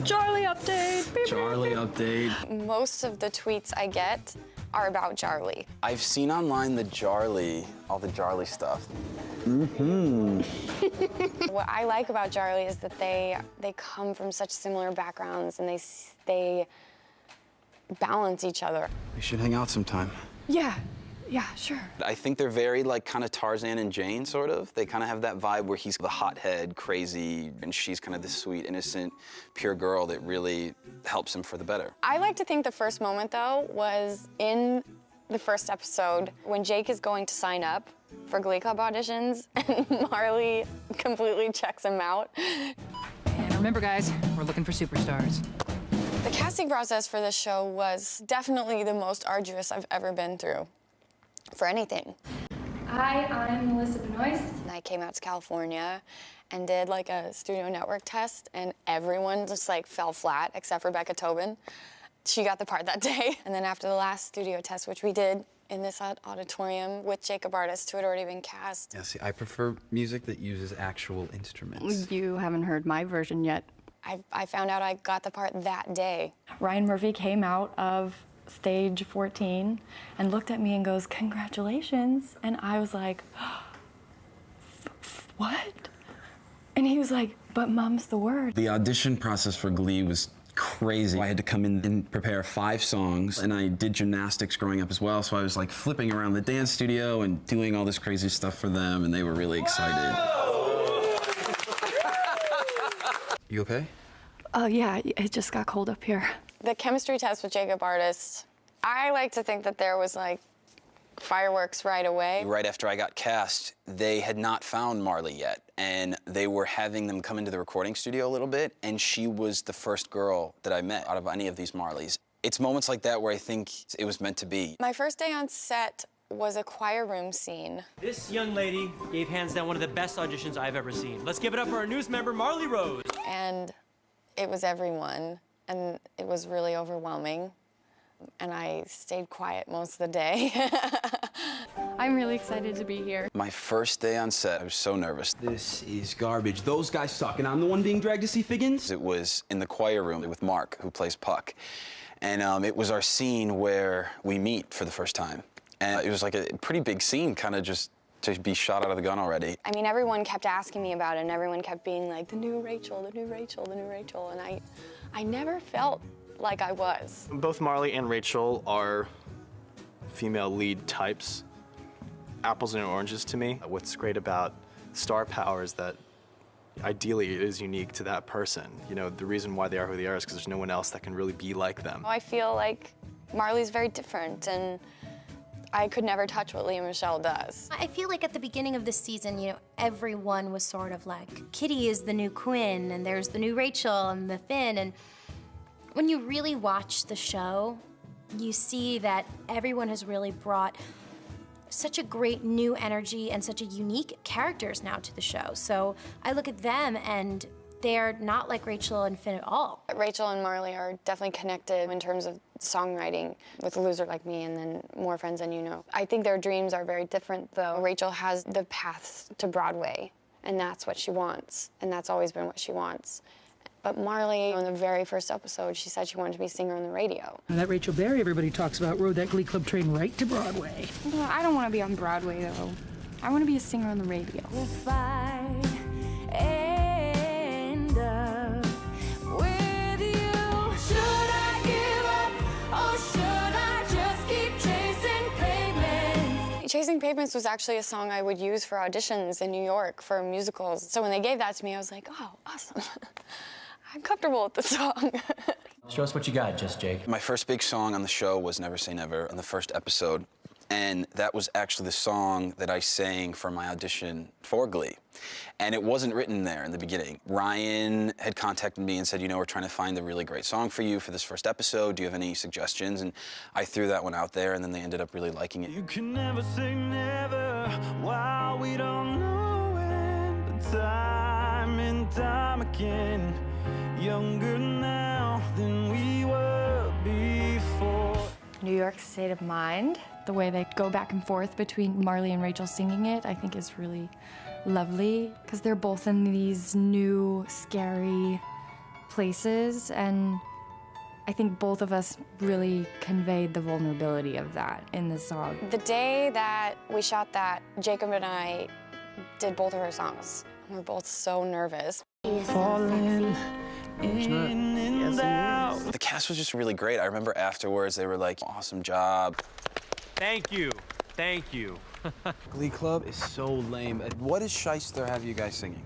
Jarley update. Jarley update. Most of the tweets I get are about Jarley. I've seen online the Jarley, all the Jarley stuff. What I like about Jarley is that they come from such similar backgrounds and they balance each other. We should hang out sometime. Yeah, sure. I think they're very like kind of Tarzan and Jane, sort of. They kind of have that vibe where he's the hothead, crazy, and she's kind of the sweet, innocent, pure girl that really helps him for the better. I like to think the first moment, though, was in the first episode when Jake is going to sign up for Glee Club auditions and Marley completely checks him out. And remember, guys, we're looking for superstars. The casting process for this show was definitely the most arduous I've ever been through for anything. Hi, I'm Melissa Benoist. And I came out to California and did like a Studio Network test, and everyone just like fell flat except for Becca Tobin. She got the part that day. And then after the last studio test, which we did in this auditorium with Jacob Artist, who had already been cast. Yeah, see, I prefer music that uses actual instruments. You haven't heard my version yet. I found out I got the part that day. Ryan Murphy came out of stage 14 and looked at me and goes, "Congratulations." And I was like, what? And he was like, "But mum's the word." The audition process for Glee was crazy. I had to come in and prepare 5 songs, and I did gymnastics growing up as well, so I was like flipping around the dance studio and doing all this crazy stuff for them, and they were really excited. You okay? Oh yeah, it just got cold up here. The chemistry test with Jacob Artist, I like to think that there was like fireworks right away. Right after I got cast, they had not found Marley yet, and they were having them come into the recording studio a little bit, and she was the first girl that I met out of any of these Marleys. It's moments like that where I think it was meant to be. My first day on set was a choir room scene. This young lady gave hands down one of the best auditions I've ever seen. Let's give it up for our newest member, Marley Rose. And it was everyone, and it was really overwhelming. And I stayed quiet most of the day. I'm really excited to be here. My first day on set, I was so nervous. This is garbage. Those guys suck, and I'm the one being dragged to see Figgins? It was in the choir room with Mark, who plays Puck. And it was our scene where we meet for the first time. And it was like a pretty big scene, kind of just to be shot out of the gun already. I mean, everyone kept asking me about it, and everyone kept being like, the new Rachel, the new Rachel, the new Rachel. And I never felt like I was. Both Marley and Rachel are female lead types. Apples and oranges to me. What's great about star power is that ideally it is unique to that person. You know, the reason why they are who they are is because there's no one else that can really be like them. I feel like Marley's very different, and I could never touch what Leah Michelle does. I feel like at the beginning of this season, you know, everyone was sort of like, Kitty is the new Quinn, and there's the new Rachel and the Finn, and when you really watch the show, you see that everyone has really brought such a great new energy and such a unique characters now to the show. So I look at them and they're not like Rachel and Finn at all. Rachel and Marley are definitely connected in terms of songwriting with A Loser Like Me and then More Friends Than You Know. I think their dreams are very different, though. Rachel has the path to Broadway, and that's what she wants, and that's always been what she wants. But Marley, in the very first episode, she said she wanted to be a singer on the radio. And that Rachel Berry everybody talks about rode that Glee Club train right to Broadway. Well, I don't want to be on Broadway, though. I want to be a singer on the radio. If I end up with you, should I give up or should I just keep chasing pavements? Chasing Pavements was actually a song I would use for auditions in New York for musicals. So when they gave that to me, I was like, oh, awesome. I'm comfortable with the song. Show us what you got, Just Jake. My first big song on the show was Never Say Never in the first episode. And that was actually the song that I sang for my audition for Glee. And it wasn't written there in the beginning. Ryan had contacted me and said, you know, we're trying to find a really great song for you for this first episode. Do you have any suggestions? And I threw that one out there, and then they ended up really liking it. You can never say never while we don't know when, but time and time again, younger now than we were before. New York State of Mind, the way they go back and forth between Marley and Rachel singing it, I think is really lovely, because they're both in these new, scary places, and I think both of us really conveyed the vulnerability of that in the song. The day that we shot that, Jacob and I did both of our songs. We were both so nervous. Falling in and out. The cast was just really great. I remember afterwards they were like, awesome job. Thank you. Thank you. Glee Club is so lame. What does Shyster have you guys singing?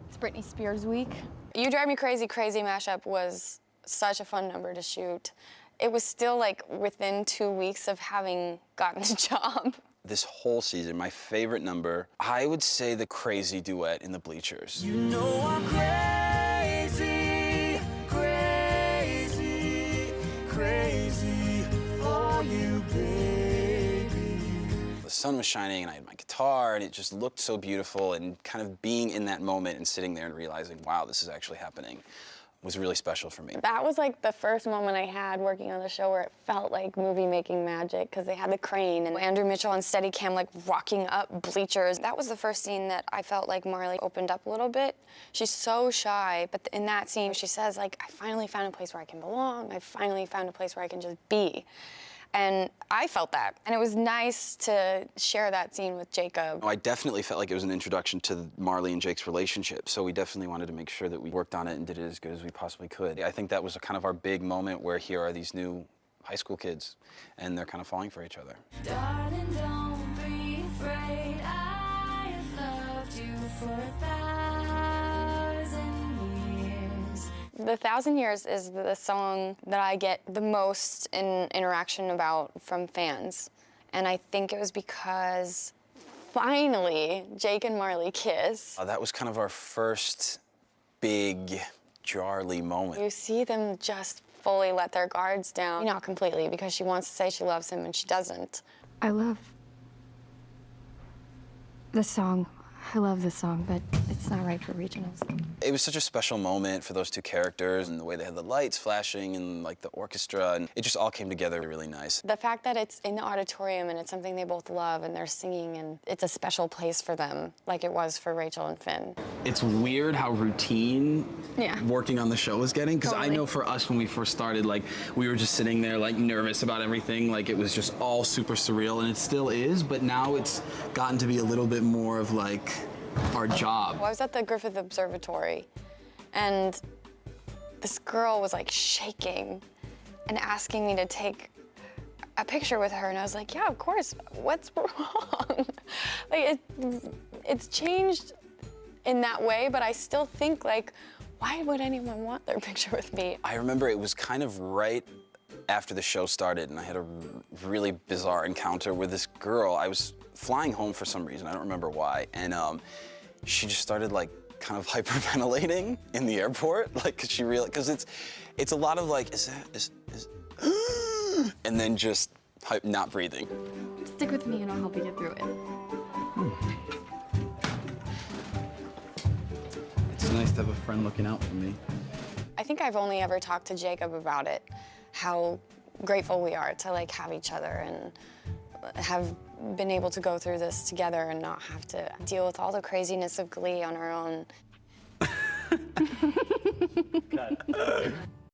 It's Britney Spears week. You Drive Me Crazy, Crazy mashup was such a fun number to shoot. It was still like within 2 weeks of having gotten the job. This whole season, my favorite number, I would say the crazy duet in the bleachers. You know I'm crazy, crazy, crazy for you, baby. The sun was shining and I had my guitar and it just looked so beautiful, and kind of being in that moment and sitting there and realizing, wow, this is actually happening, was really special for me. That was like the first moment I had working on the show where it felt like movie-making magic, because they had the crane and Andrew Mitchell on Steadicam like walking up bleachers. That was the first scene that I felt like Marley opened up a little bit. She's so shy, but in that scene she says, like, I finally found a place where I can belong. I finally found a place where I can just be. And I felt that, and it was nice to share that scene with Jacob. I definitely felt like it was an introduction to Marley and Jake's relationship, so we definitely wanted to make sure that we worked on it and did it as good as we possibly could. I think that was kind of our big moment, where here are these new high school kids, and they're kind of falling for each other. Darling, don't be afraid. I have loved you for 1,000 years. The 1,000 Years is the song that I get the most in interaction about from fans. And I think it was because finally Jake and Marley kiss. That was kind of our first big Jarley moment. You see them just fully let their guards down. Not completely, because she wants to say she loves him and she doesn't. I love the song. I love this song, but it's not right for regionals. It was such a special moment for those two characters, and the way they had the lights flashing and like the orchestra, and it just all came together really nice. The fact that it's in the auditorium and it's something they both love and they're singing, and it's a special place for them, like it was for Rachel and Finn. It's weird how routine working on the show is getting, because I know for us when we first started, like, we were just sitting there like nervous about everything, like it was just all super surreal, and it still is, but now it's gotten to be a little bit more of like our job. Well, I was at the Griffith Observatory, and this girl was like shaking and asking me to take a picture with her, and I was like, yeah, of course, what's wrong? Like, it's changed in that way, but I still think, like, why would anyone want their picture with me? I remember it was kind of right after the show started, and I had a really bizarre encounter with this girl. I was flying home for some reason, I don't remember why, and she just started like kind of hyperventilating in the airport, like, cause she realized, cause it's a lot of like, and then just not breathing. Stick with me and I'll help you get through it. It's nice to have a friend looking out for me. I think I've only ever talked to Jacob about it, how grateful we are to like have each other and have been able to go through this together and not have to deal with all the craziness of Glee on our own.